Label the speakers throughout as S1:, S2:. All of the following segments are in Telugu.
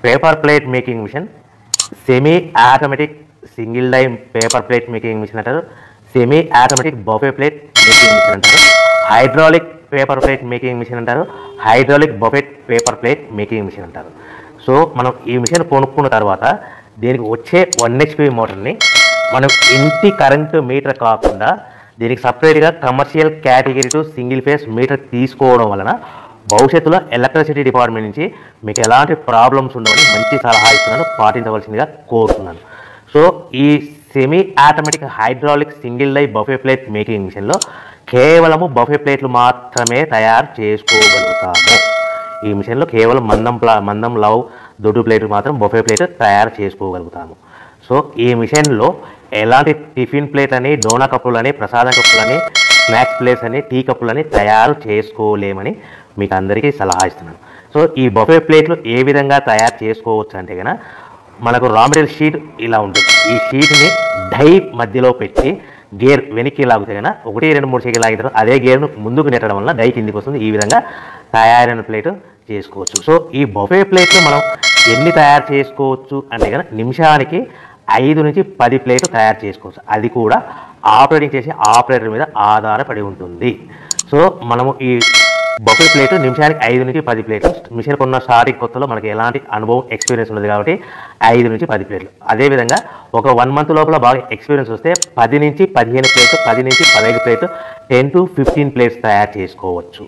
S1: Paper plate making machine, semi automatic single die paper plate making machine అంటారు, semi automatic buffet plate making machine అంటారు, hydraulic paper plate making machine అంటారు, hydraulic buffet paper plate making machine అంటారు. సో మనం ఈ మిషన్ కొనుక్కున్న తర్వాత దీనికి వచ్చే 1 HP మోటార్ని మనం ఇంటి కరెంటు మీటర్ కాకుండా దీనికి సపరేట్గా commercial category to single phase metre తీసుకోవడం వలన భవిష్యత్తులో ఎలక్ట్రిసిటీ డిపార్ట్మెంట్ నుంచి మీకు ఎలాంటి ప్రాబ్లమ్స్ ఉండవని మంచి సలహా ఇస్తున్నాను, పాటించవలసిందిగా కోరుతున్నాను. సో ఈ semi automatic hydraulic single die buffet plate making మిషన్లో కేవలము బఫే ప్లేట్లు మాత్రమే తయారు చేసుకోగలుగుతాము. ఈ మిషన్లో కేవలం మందం లవ్ దొడ్డు ప్లేట్లు మాత్రం బఫే ప్లేట్ తయారు చేసుకోగలుగుతాము. సో ఈ మిషన్లో ఎలాంటి టిఫిన్ ప్లేట్ అని, డోనా కప్పులని, ప్రసాదం కప్పులని, స్నాక్స్ ప్లేట్స్ అని, టీ కప్పులని తయారు చేసుకోలేమని మీకు అందరికీ సలహా ఇస్తున్నాను. సో ఈ బఫే ప్లేట్లు ఏ విధంగా తయారు చేసుకోవచ్చు అంటే కనుక మనకు రా మెటీరియల్ షీట్ ఇలా ఉంటుంది. ఈ షీట్ని డై మధ్యలో పెట్టి గేర్ వెనక్కి లాగితే కనుక 1, 2, 3 సెకండ్లు లాగితే అదే గేర్ను ముందుకు నెట్టడం వల్ల డై కిందికి వస్తుంది. ఈ విధంగా తయారైన ప్లేట్ చేసుకోవచ్చు. సో ఈ బఫే ప్లేట్లు మనం ఎన్ని తయారు చేసుకోవచ్చు అంటే కనుక నిమిషానికి 5 నుంచి 10 ప్లేట్లు తయారు చేసుకోవచ్చు. అది కూడా ఆపరేటింగ్ చేసే ఆపరేటర్ మీద ఆధారపడి ఉంటుంది. సో మనము ఈ బఫే ప్లేట్ నిమిషానికి 5 నుంచి 10 ప్లేట్లు. మిషన్ కొన్న స్టార్టింగ్ కొత్తలో మనకి ఎలాంటి అనుభవం ఎక్స్పీరియన్స్ ఉన్నది కాబట్టి 5 నుంచి 10 ప్లేట్లు. అదేవిధంగా ఒక 1 మంత్ లోపల బాగా ఎక్స్పీరియన్స్ వస్తే 10 నుంచి 15 ప్లేట్లు, 10 నుంచి 15 ప్లేట్లు, 10 to 15 ప్లేట్స్ తయారు చేసుకోవచ్చు.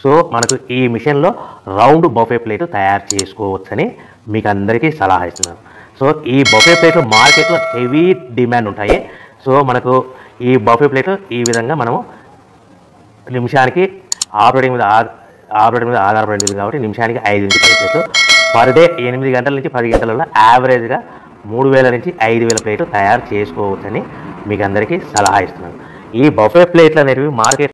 S1: సో మనకు ఈ మిషన్లో రౌండ్ బఫే ప్లేట్ తయారు చేసుకోవచ్చని మీకు అందరికీ సలహా ఇస్తున్నాను. సో ఈ బఫే ప్లేట్లు మార్కెట్లో హెవీ డిమాండ్ ఉంటాయి. సో మనకు ఈ బఫే ప్లేట్ ఈ విధంగా మనము నిమిషానికి ఆపరేటింగ్ మీద ఆధారపడింది కాబట్టి నిమిషానికి 5 నుంచి 10 ప్లేట్లు పర్ డే 8 గంటల నుంచి 10 గంటలలో యావరేజ్గా 3000 నుంచి 5000 ప్లేట్లు తయారు చేసుకోవచ్చని మీకు అందరికీ సలహా ఇస్తున్నాను. ఈ బఫే ప్లేట్లు అనేవి మార్కెట్